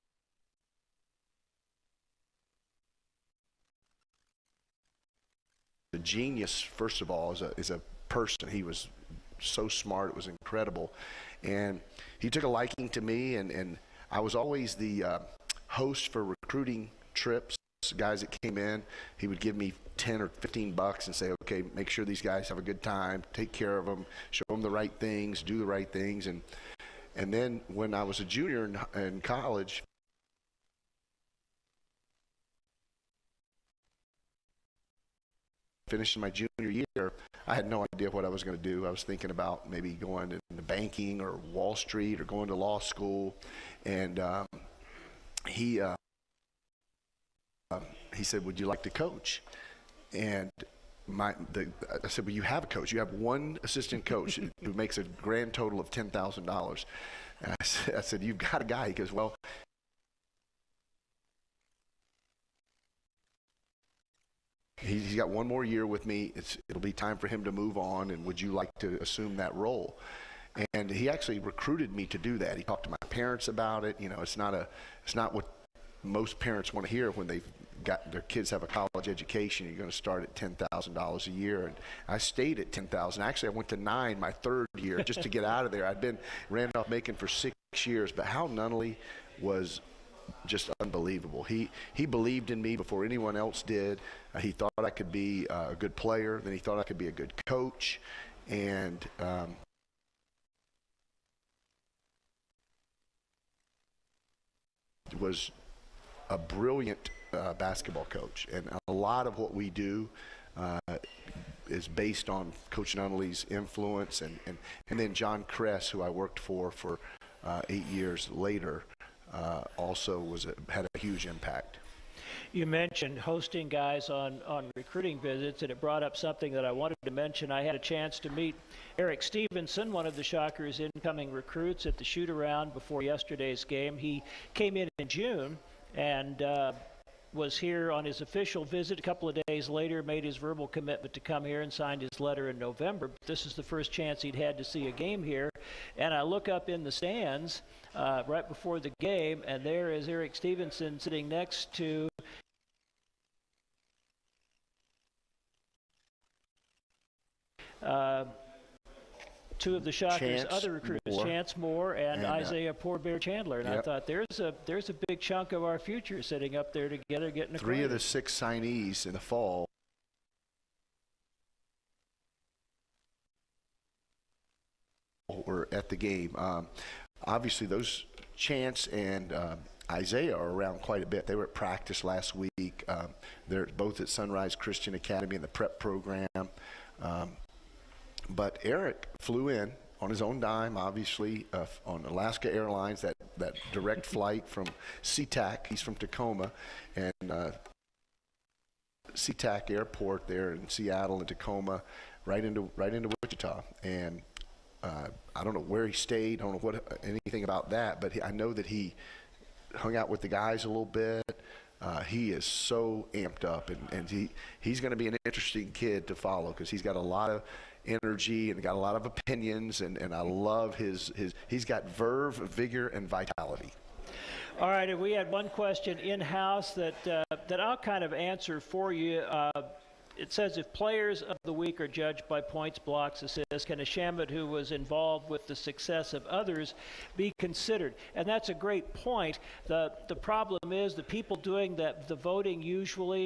a genius, first of all, as a person. He was so smart. It was incredible. And he took a liking to me, and I was always the host for recruiting trips those guys that came in, he would give me 10 or 15 bucks and say, okay, make sure these guys have a good time, take care of them, show them the right things, do the right things. And then when I was a junior in college, finishing my junior year, I had no idea what I was going to do. I was thinking about maybe going into banking or Wall Street or going to law school. And he said, would you like to coach? And I said, well, you have a coach. You have one assistant coach who makes a grand total of $10,000. And I said, you've got a guy. He goes, well, he's got one more year with me. It'll be time for him to move on, and would you like to assume that role? And he actually recruited me to do that. He talked to my parents about it. You know, it's not what most parents want to hear when they've got their kids have a college education. You're going to start at $10,000 a year, and I stayed at $10,000. Actually, I went to 9 my third year just to get out of there. ran off making for 6 years, but Hal Nunnally was just unbelievable. He believed in me before anyone else did. He thought I could be a good player. Then he thought I could be a good coach, and was a brilliant basketball coach. And a lot of what we do is based on Coach Nunnally's influence, and then John Kress, who I worked for 8 years later, also had a huge impact. You mentioned hosting guys on recruiting visits, and it brought up something that I wanted to mention. I had a chance to meet Eric Stevenson, one of the Shockers' incoming recruits, at the shoot-around before yesterday's game. He came in June and was here on his official visit. A couple of days later, made his verbal commitment to come here and signed his letter in November. But this is the first chance he'd had to see a game here. And I look up in the stands right before the game, and there is Eric Stevenson sitting next to two of the Shockers' other recruits, Chance Moore and Isaiah Poor Bear Chandler. And I thought, there's a big chunk of our future sitting up there together getting acquainted. 3 of the 6 signees in the fall were at the game. Obviously, those Chance and Isaiah are around quite a bit. They were at practice last week. They're both at Sunrise Christian Academy in the prep program. But Eric flew in on his own dime, obviously, on Alaska Airlines, that direct flight from SeaTac. He's from Tacoma, and SeaTac Airport there in Seattle and Tacoma, right into Wichita. And I don't know where he stayed. I don't know anything about that, but I know that he hung out with the guys a little bit. He is so amped up, and he's going to be an interesting kid to follow because he's got a lot of energy and got a lot of opinions, and I love he's got verve, vigor, and vitality. All right, and we had one question in-house that I'll kind of answer for you. It says, if players of the week are judged by points, blocks, assists, can a Shamet who was involved with the success of others be considered? And that's a great point. The problem is the people doing the voting usually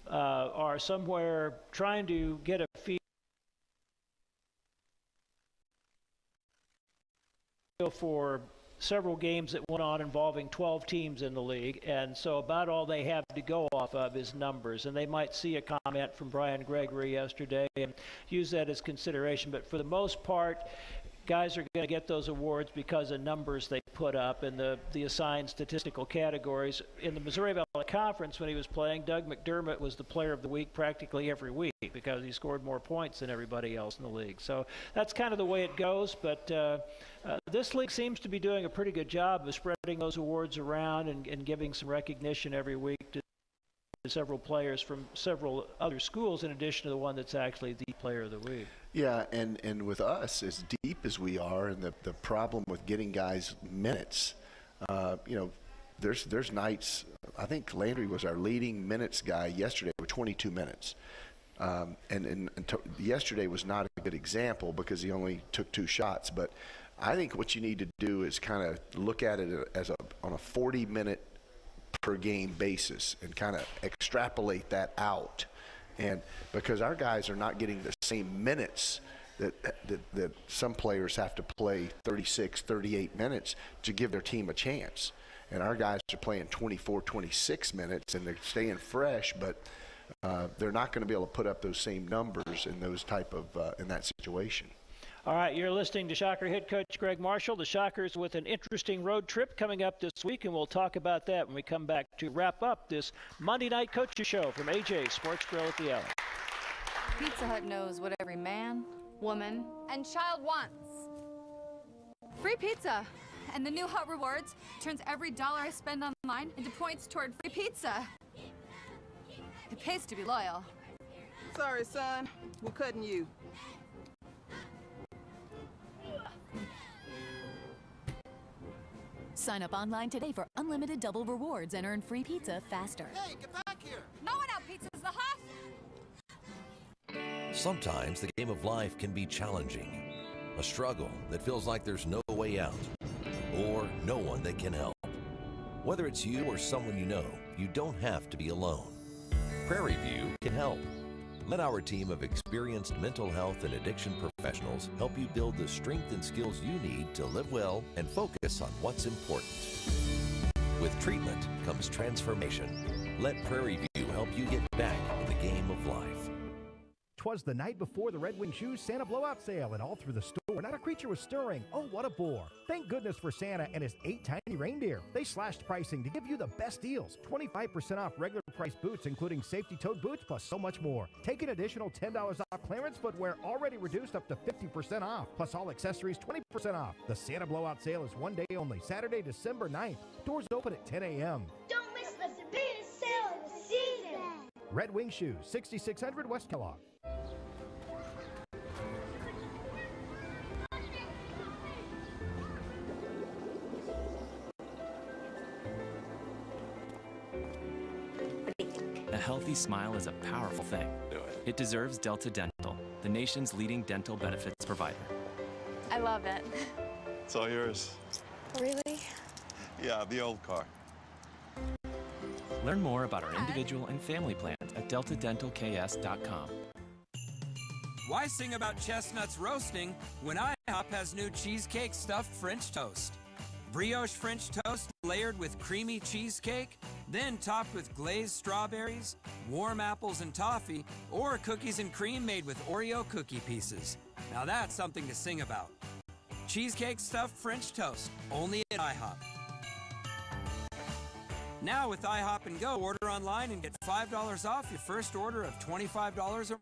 are somewhere trying to get a feel for several games that went on involving 12 teams in the league, and so about all they have to go off of is numbers, and they might see a comment from Brian Gregory yesterday and use that as consideration. But for the most part, guys are going to get those awards because of numbers they put up in the assigned statistical categories. In the Missouri Valley Conference, when he was playing, Doug McDermott was the player of the week practically every week because he scored more points than everybody else in the league. So that's kind of the way it goes, but this league seems to be doing a pretty good job of spreading those awards around and giving some recognition every week to several players from several other schools in addition to the one that's actually the player of the week. Yeah, and with us, as deep as we are, and the problem with getting guys minutes, there's nights. I think Landry was our leading minutes guy yesterday with 22 minutes. Yesterday was not a good example because he only took 2 shots. But I think what you need to do is kind of look at it as on a 40-minute per game basis and kind of extrapolate that out. And because our guys are not getting the same minutes that some players have to play 36, 38 minutes to give their team a chance. And our guys are playing 24, 26 minutes, and they're staying fresh, but they're not going to be able to put up those same numbers in those type of in that situation. All right, you're listening to Shocker head coach Gregg Marshall. The Shockers with an interesting road trip coming up this week, and we'll talk about that when we come back to wrap up this Monday Night Coaches Show from AJ's Sports Grill at the Alley. Pizza Hut knows what every man, woman, and child wants. Free pizza. And the new Hut Rewards turns every dollar I spend online into points toward free pizza. It pays to be loyal. Sorry, son. We're cutting you. Sign up online today for unlimited double rewards and earn free pizza faster. Hey, get back here! No one out pizzas the Hut! Sometimes the game of life can be challenging. A struggle that feels like there's no way out, or no one that can help. Whether it's you or someone you know, you don't have to be alone. Prairie View can help. Let our team of experienced mental health and addiction professionals help you build the strength and skills you need to live well and focus on what's important. With treatment comes transformation. Let Prairie View help you get back in the game of life. 'Twas the night before the Red Wing Shoes Santa blowout sale, and all through the store, not a creature was stirring. Oh, what a bore. Thank goodness for Santa and his 8 tiny reindeer. They slashed pricing to give you the best deals. 25% off regular price boots, including safety-toed boots, plus so much more. Take an additional $10 off clearance footwear, already reduced up to 50% off, plus all accessories 20% off. The Santa blowout sale is one day only, Saturday, December 9th. Doors open at 10 a.m. Don't miss the biggest sale of the season. Red Wing Shoes, 6600 West Kellogg. A healthy smile is a powerful thing. It deserves Delta Dental, the nation's leading dental benefits provider. I love it. It's all yours. Really? Yeah, the old car. Learn more about our individual and family plans at deltadentalks.com. Why sing about chestnuts roasting when IHOP has new cheesecake stuffed French toast? Brioche French toast layered with creamy cheesecake, then topped with glazed strawberries, warm apples and toffee, or cookies and cream made with Oreo cookie pieces. Now that's something to sing about. Cheesecake stuffed French toast, only at IHOP. Now with IHOP and Go, order online and get $5 off your first order of $25 or more.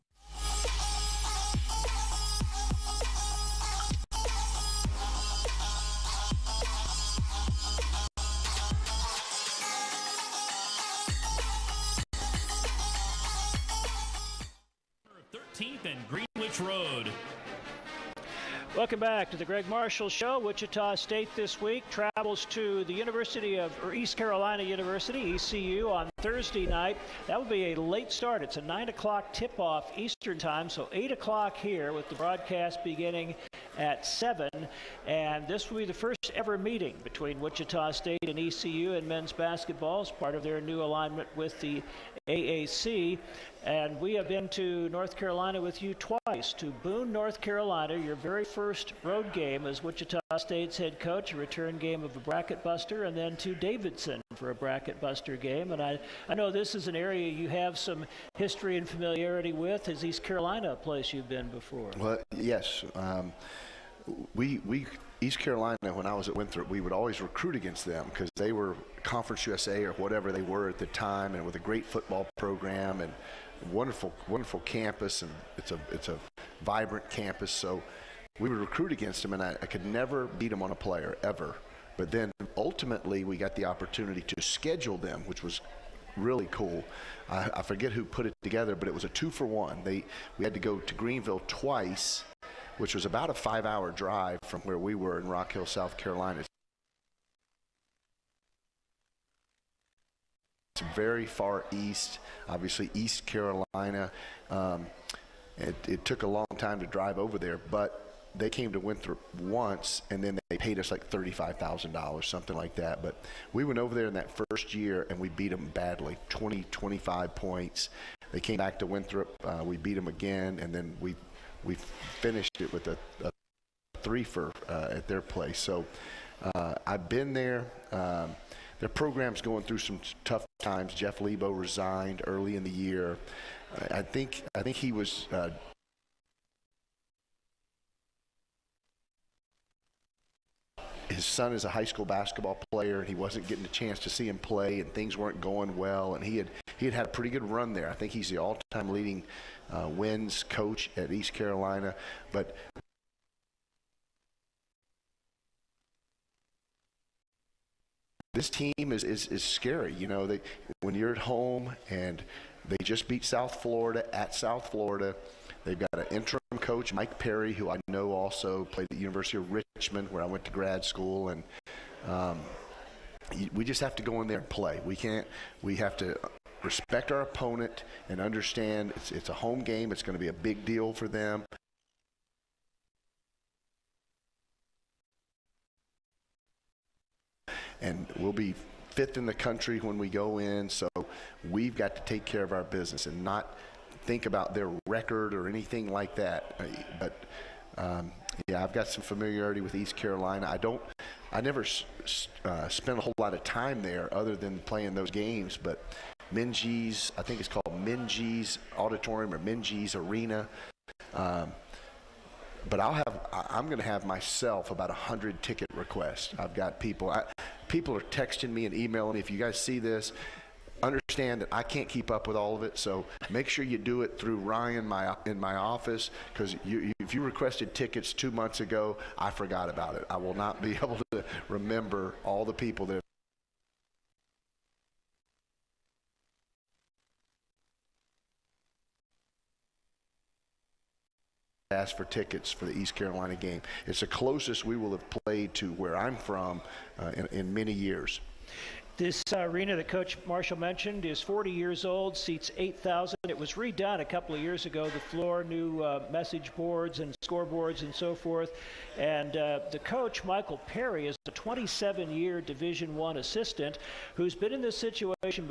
And Greenwich Road. Welcome back to the Gregg Marshall Show. Wichita State this week travels to the East Carolina University, ECU, on Thursday night. That will be a late start. It's a 9 o'clock tip-off Eastern time, so 8 o'clock here with the broadcast beginning at 7. And this will be the first ever meeting between Wichita State and ECU in men's basketball as part of their new alignment with the AAC. And we have been to North Carolina with you twice, to Boone, North Carolina, your very first road game as Wichita State's head coach, a return game of a bracket buster, and then to Davidson for a bracket buster game. And I know this is an area you have some history and familiarity with. Is East Carolina a place you've been before? Well, yes. East Carolina, when I was at Winthrop, we would always recruit against them because they were Conference USA or whatever they were at the time, and with a great football program and wonderful campus, and it's a vibrant campus. So we would recruit against them, and I could never beat them on a player ever. But then ultimately we got the opportunity to schedule them, which was really cool. I forget who put it together, but it was a 2-for-1. We had to go to Greenville twice, which was about a 5-hour drive from where we were in Rock Hill, South Carolina. It's very far east, obviously East Carolina. It took a long time to drive over there, but they came to Winthrop once, and then they paid us like $35,000, something like that. But we went over there in that first year and we beat them badly, 20, 25 points. They came back to Winthrop. We beat them again, and then we finished it with a three-for at their place. So I've been there. Their program's going through some tough times. Jeff Lebo resigned early in the year. I think he was his son is a high school basketball player, and he wasn't getting a chance to see him play, and things weren't going well. And he had a pretty good run there. I think he's the all-time leading wins coach at East Carolina. But this team is scary. You know, when you're at home and they just beat South Florida at South Florida. They've got an interim coach, Mike Perry, who I know also played at the University of Richmond, where I went to grad school. And we just have to go in there and play. We have to respect our opponent and understand it's a home game. It's going to be a big deal for them. And we'll be fifth in the country when we go in, so we've got to take care of our business and not think about their record or anything like that. But yeah, I've got some familiarity with East Carolina. I never spent a whole lot of time there other than playing those games. But Minges, I think it's called Minges Auditorium or Minges Arena. But I'm going to have myself about 100 ticket requests. I've got people. People are texting me and emailing me. If you guys see this, understand that I can't keep up with all of it. So make sure you do it through Ryan in my office, because if you requested tickets 2 months ago, I forgot about it. I will not be able to remember all the people that asked for tickets for the East Carolina game. It's the closest we will have played to where I'm from in many years. This arena that Coach Marshall mentioned is 40 years old, seats 8,000. It was redone a couple of years ago. The floor, new message boards and scoreboards and so forth. And the coach, Michael Perry, is a 27-year Division I assistant who's been in this situation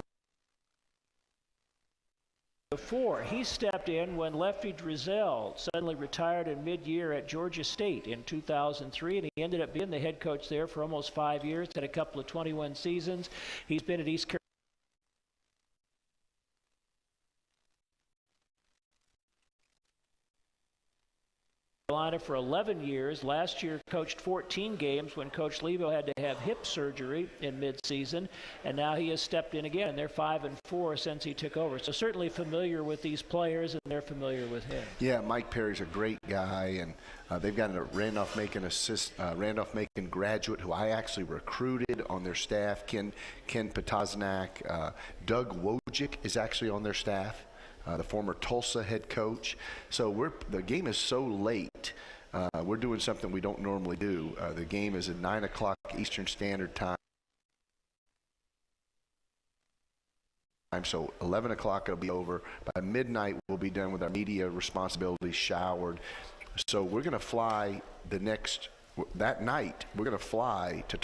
before. He stepped in when Lefty Drizel suddenly retired in mid-year at Georgia State in 2003, and he ended up being the head coach there for almost 5 years, had a couple of 21 seasons. He's been at East Carolina for 11 years. Last year coached 14 games when Coach Lebo had to have hip surgery in mid-season, and now he has stepped in again. They're 5-4 since he took over. So certainly familiar with these players, and they're familiar with him. Yeah, Mike Perry's a great guy, and they've got a Randolph-Macon Randolph-Macon graduate who I actually recruited on their staff, Ken Potosnak. Doug Wojcik is actually on their staff. The former Tulsa head coach. So the game is so late. We're doing something we don't normally do. The game is at 9 o'clock Eastern Standard Time. So 11 o'clock it'll be over. By midnight we'll be done with our media responsibilities, showered. So we're going to fly that night, we're going to fly to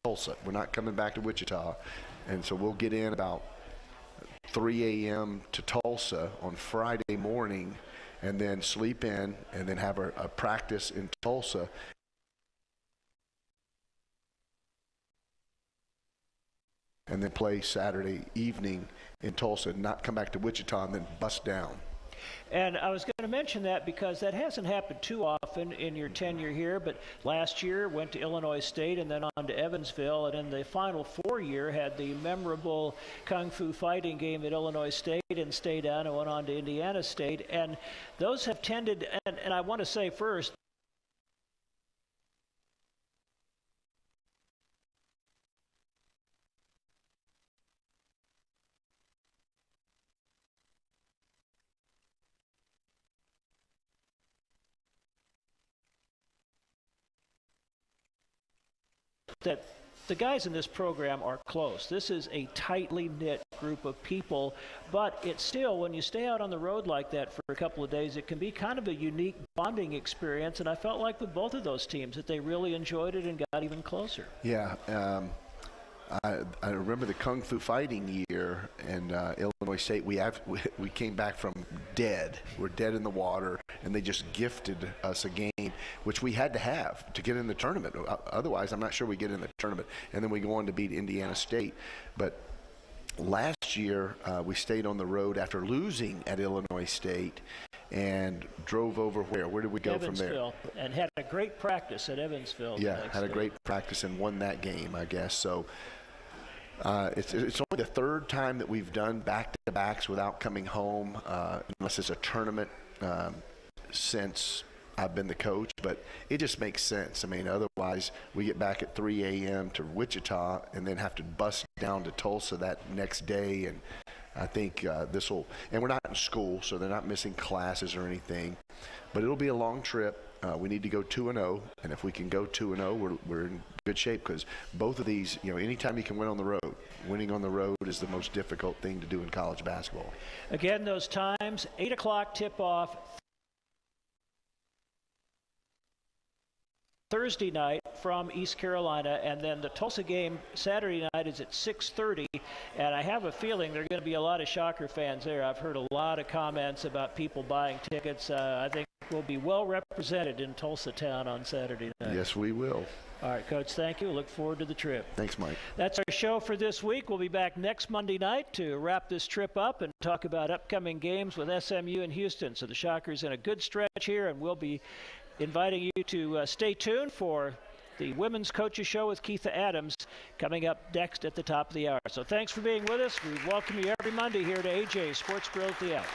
Tulsa. We're not coming back to Wichita. And so we'll get in about 3 a.m. to Tulsa on Friday morning, and then sleep in, and then have a practice in Tulsa. And then play Saturday evening in Tulsa, and not come back to Wichita and then bust down. And I was going to mention that because that hasn't happened too often in your tenure here, but last year went to Illinois State and then on to Evansville, and in the Final Four year had the memorable Kung Fu fighting game at Illinois State and stayed down and went on to Indiana State. And those have tended, and I want to say first, that the guys in this program are close. This is a tightly knit group of people. But it's still, when you stay out on the road like that for a couple of days, it can be kind of a unique bonding experience. And I felt like with both of those teams that they really enjoyed it and got even closer. Yeah. I remember the Kung Fu fighting year in Illinois State. We came back from dead. We're dead in the water, and they just gifted us a game, which we had to have to get in the tournament. Otherwise, I'm not sure we get in the tournament. And then we go on to beat Indiana State. But last year, we stayed on the road after losing at Illinois State and drove over where? Where did we go from there? Evansville, and had a great practice at Evansville. Yeah, had a great practice and won that game, I guess. So it's only the third time that we've done back-to-backs without coming home, unless it's a tournament since I've been the coach. But it just makes sense. I mean, otherwise we get back at 3 a.m. to Wichita and then have to bus down to Tulsa that next day. And I think this will, and we're not in school, so they're not missing classes or anything. But it'll be a long trip. We need to go 2-0, and if we can go 2-0, we're in good shape, because both of these, anytime you can win on the road, winning on the road is the most difficult thing to do in college basketball. Again, those times, 8 o'clock tip-off Thursday night from East Carolina, and then the Tulsa game Saturday night is at 6:30, and I have a feeling there are going to be a lot of Shocker fans there. I've heard a lot of comments about people buying tickets. I think we'll be well represented in Tulsa town on Saturday night. Yes, we will. All right, Coach, thank you. Look forward to the trip. Thanks, Mike. That's our show for this week. We'll be back next Monday night to wrap this trip up and talk about upcoming games with SMU and Houston. So the Shockers in a good stretch here, and we'll be inviting you to stay tuned for the Women's Coaches Show with Keitha Adams coming up next at the top of the hour. So thanks for being with us. We welcome you every Monday here to AJ's Sports Grill at the Out.